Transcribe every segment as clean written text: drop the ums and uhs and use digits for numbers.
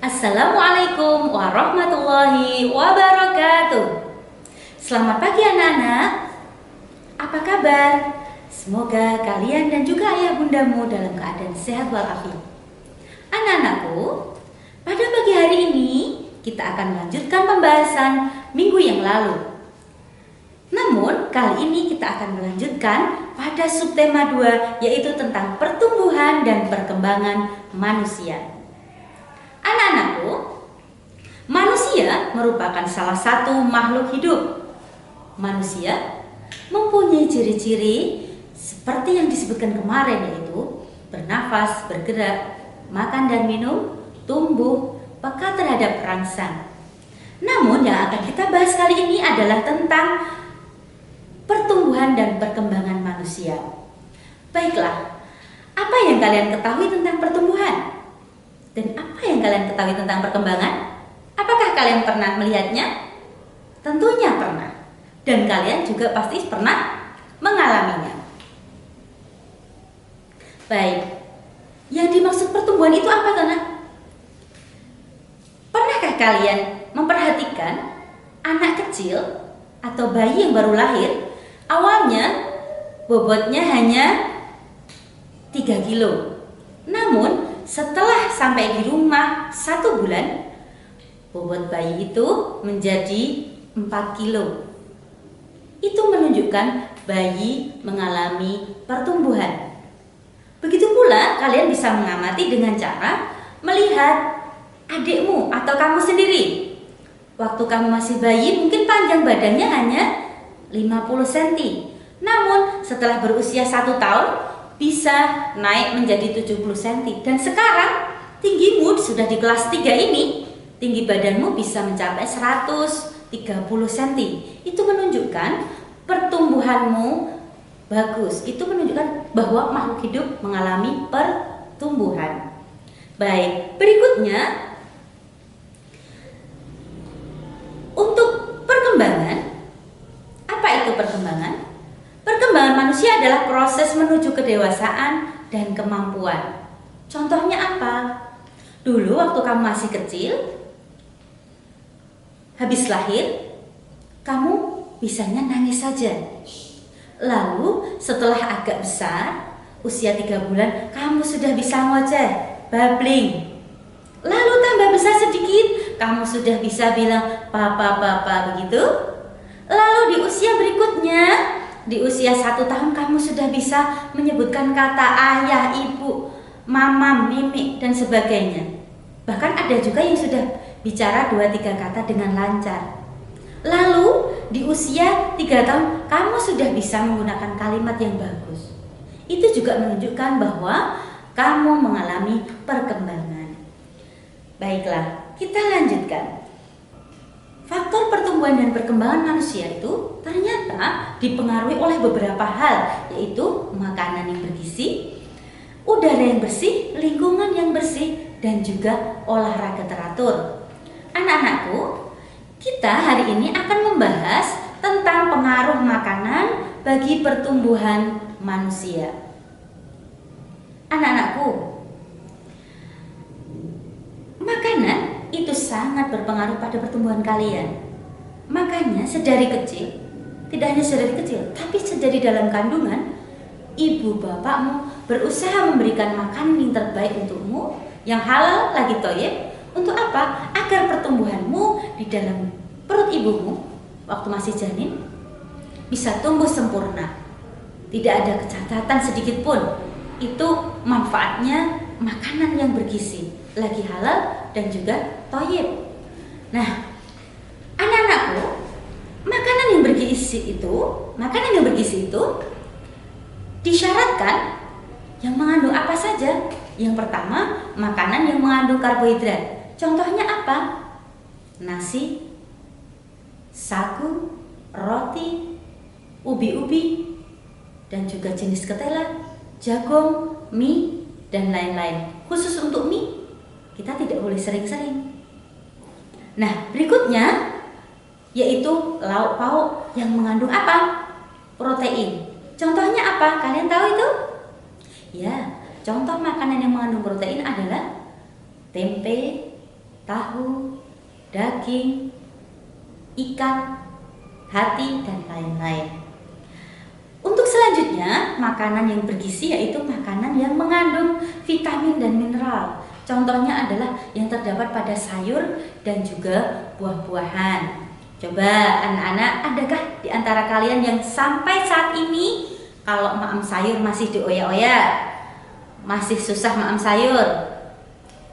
Assalamualaikum warahmatullahi wabarakatuh. Selamat pagi anak-anak. Apa kabar? Semoga kalian dan juga ayah bundamu dalam keadaan sehat walafiat. Anak-anakku, pada pagi hari ini kita akan melanjutkan pembahasan minggu yang lalu. Namun kali ini kita akan melanjutkan pada subtema 2, yaitu tentang pertumbuhan dan perkembangan manusia. Anak-anakku, manusia merupakan salah satu makhluk hidup. Manusia mempunyai ciri-ciri seperti yang disebutkan kemarin, yaitu bernafas, bergerak, makan dan minum, tumbuh, peka terhadap perangsang. Namun yang akan kita bahas kali ini adalah tentang pertumbuhan dan perkembangan manusia. Baiklah, apa yang kalian ketahui tentang pertumbuhan? Dan apa yang kalian ketahui tentang perkembangan? Apakah kalian pernah melihatnya? Tentunya pernah. Dan kalian juga pasti pernah mengalaminya. Baik, yang dimaksud pertumbuhan itu apa, Tana? Pernahkah kalian memperhatikan anak kecil atau bayi yang baru lahir? Awalnya bobotnya hanya 3 kilo. Namun setelah sampai di rumah 1 bulan, bobot bayi itu menjadi 4 kilo. Itu menunjukkan bayi mengalami pertumbuhan. Begitu pula kalian bisa mengamati dengan cara melihat adikmu atau kamu sendiri. Waktu kamu masih bayi mungkin panjang badannya hanya 50 cm. Namun setelah berusia 1 tahun bisa naik menjadi 70 cm. Dan sekarang tinggimu sudah di kelas 3 ini, tinggi badanmu bisa mencapai 130 cm. Itu menunjukkan pertumbuhanmu bagus. Itu menunjukkan bahwa makhluk hidup mengalami pertumbuhan. Baik, berikutnya untuk perkembangan. Apa itu perkembangan? Perkembangan manusia adalah proses menuju kedewasaan dan kemampuan. Contohnya apa? Dulu waktu kamu masih kecil, habis lahir, kamu bisanya nangis saja. Lalu setelah agak besar, usia 3 bulan, kamu sudah bisa ngoceh, babbling. Lalu tambah besar sedikit, kamu sudah bisa bilang papa, papa, begitu. Lalu di usia berikutnya, di usia 1 tahun kamu sudah bisa menyebutkan kata ayah, ibu, mama, mimi, dan sebagainya. Bahkan ada juga yang sudah bicara 2-3 kata dengan lancar. Lalu di usia 3 tahun kamu sudah bisa menggunakan kalimat yang bagus. Itu juga menunjukkan bahwa kamu mengalami perkembangan. Baiklah, kita lanjutkan. Faktor pertumbuhan dan perkembangan manusia itu ternyata dipengaruhi oleh beberapa hal, yaitu makanan yang bergizi, udara yang bersih, lingkungan yang bersih, dan juga olahraga teratur. Anak-anakku, kita hari ini akan membahas tentang pengaruh makanan bagi pertumbuhan manusia. Anak-anakku, makanan itu sangat berpengaruh pada pertumbuhan kalian. Makanya sedari kecil, tidak hanya sedari kecil, tapi sedari dalam kandungan, ibu bapakmu berusaha memberikan makanan yang terbaik untukmu, yang halal lagi thayyib. Untuk apa? Agar pertumbuhanmu di dalam perut ibumu waktu masih janin bisa tumbuh sempurna. Tidak ada kecacatan sedikit pun. Itu manfaatnya makanan yang bergizi, lagi halal dan juga thayyib. Nah, anak-anakku, makanan yang bergizi itu disyaratkan yang mengandung apa saja? Yang pertama, makanan yang mengandung karbohidrat. Contohnya apa? Nasi, sagu, roti, ubi-ubi, dan juga jenis ketela, jagung, mie, dan lain-lain. Khusus untuk mie, kita tidak boleh sering-sering. Nah, berikutnya yaitu lauk pauk yang mengandung apa? Protein. Contohnya apa? Kalian tahu itu? Ya, contoh makanan yang mengandung protein adalah tempe, tahu, daging, ikan, hati, dan lain-lain. Untuk selanjutnya, makanan yang bergizi yaitu makanan yang mengandung vitamin dan mineral. Contohnya adalah yang terdapat pada sayur dan juga buah-buahan. Coba anak-anak, adakah di antara kalian yang sampai saat ini kalau maem sayur masih dioyak-oyak, masih susah maem sayur?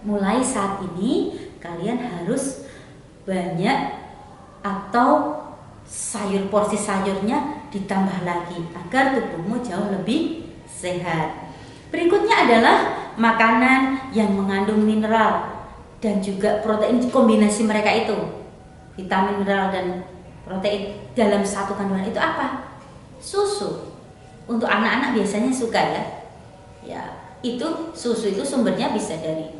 Mulai saat ini kalian harus banyak atau porsi sayurnya ditambah lagi agar tubuhmu jauh lebih sehat. Berikutnya adalah makanan yang mengandung mineral dan juga protein. Kombinasi mereka itu, vitamin, mineral, dan protein dalam satu kandungan itu apa? Susu. Untuk anak-anak biasanya suka ya. Ya, itu susu itu sumbernya bisa dari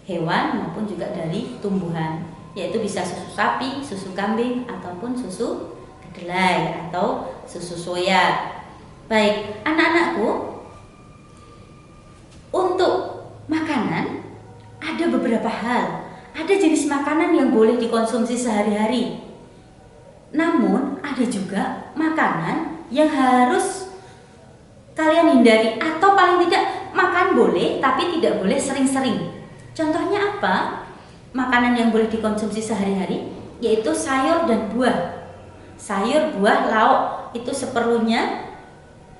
hewan maupun juga dari tumbuhan, yaitu bisa susu sapi, susu kambing, ataupun susu kedelai atau susu soya. Baik, anak-anakku, untuk makanan ada beberapa hal. Ada jenis makanan yang boleh dikonsumsi sehari-hari. Namun ada juga makanan yang harus kalian hindari, atau paling tidak makan boleh tapi tidak boleh sering-sering. Contohnya apa? Makanan yang boleh dikonsumsi sehari-hari yaitu sayur dan buah. Sayur, buah, lauk itu seperlunya,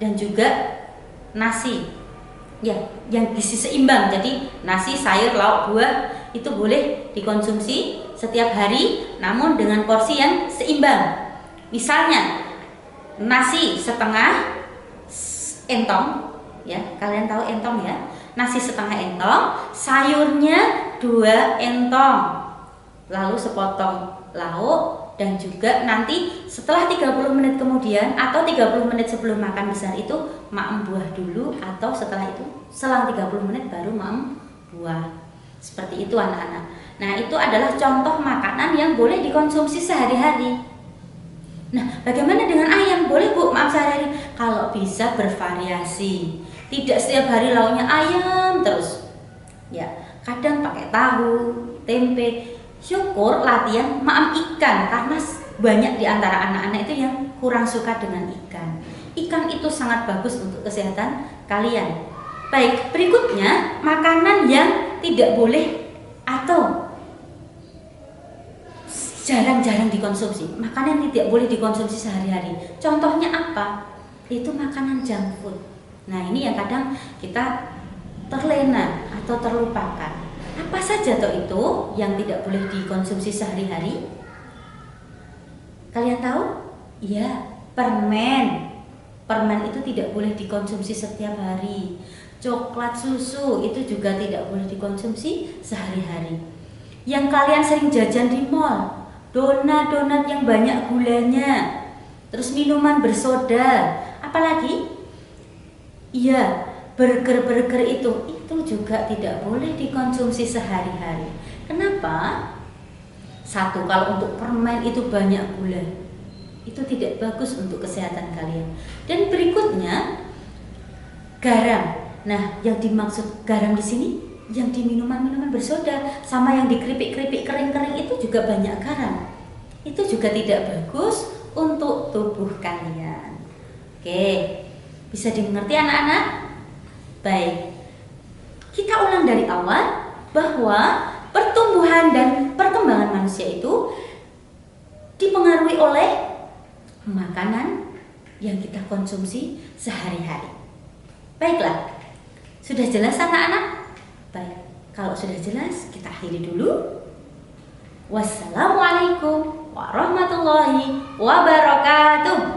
dan juga nasi. Ya, yang gizi seimbang. Jadi nasi, sayur, lauk, buah itu boleh dikonsumsi setiap hari, namun dengan porsi yang seimbang. Misalnya nasi setengah entong, ya kalian tahu entong ya. Nasi setengah entong, sayurnya 2 entong, lalu sepotong lauk. Dan juga nanti setelah 30 menit kemudian atau 30 menit sebelum makan besar itu maem buah dulu, atau setelah itu selang 30 menit baru maem buah. Seperti itu anak-anak. Nah, itu adalah contoh makanan yang boleh dikonsumsi sehari-hari. Nah, bagaimana dengan ayam? Boleh Bu, maaf sehari-hari. Kalau bisa bervariasi. Tidak setiap hari lauknya ayam terus. Ya, kadang pakai tahu, tempe. Syukur latihan maem ikan, karena banyak di antara anak-anak itu yang kurang suka dengan ikan. Ikan itu sangat bagus untuk kesehatan kalian. Baik, berikutnya makanan yang tidak boleh atau jarang-jarang dikonsumsi. Makanan yang tidak boleh dikonsumsi sehari-hari. Contohnya apa? Itu makanan junk food. Nah, ini yang kadang kita terlena atau terlupakan. Apa saja toh itu yang tidak boleh dikonsumsi sehari-hari? Kalian tahu? Ya, permen. Permen itu tidak boleh dikonsumsi setiap hari. Coklat, susu itu juga tidak boleh dikonsumsi sehari-hari. Yang kalian sering jajan di mall, donat-donat yang banyak gulanya, terus minuman bersoda, apalagi? Iya, burger-burger itu juga tidak boleh dikonsumsi sehari-hari. Kenapa? Satu, kalau untuk permen itu banyak gula, itu tidak bagus untuk kesehatan kalian. Dan berikutnya garam. Nah, yang dimaksud garam di sini yang di minuman-minuman bersoda sama yang di keripik-keripik kering-kering itu juga banyak garam. Itu juga tidak bagus untuk tubuh kalian. Oke, bisa dimengerti anak-anak? Baik. Kita ulang dari awal bahwa pertumbuhan dan perkembangan manusia itu dipengaruhi oleh makanan yang kita konsumsi sehari-hari. Baiklah, sudah jelas anak-anak? Baik, kalau sudah jelas kita akhiri dulu. Wassalamualaikum warahmatullahi wabarakatuh.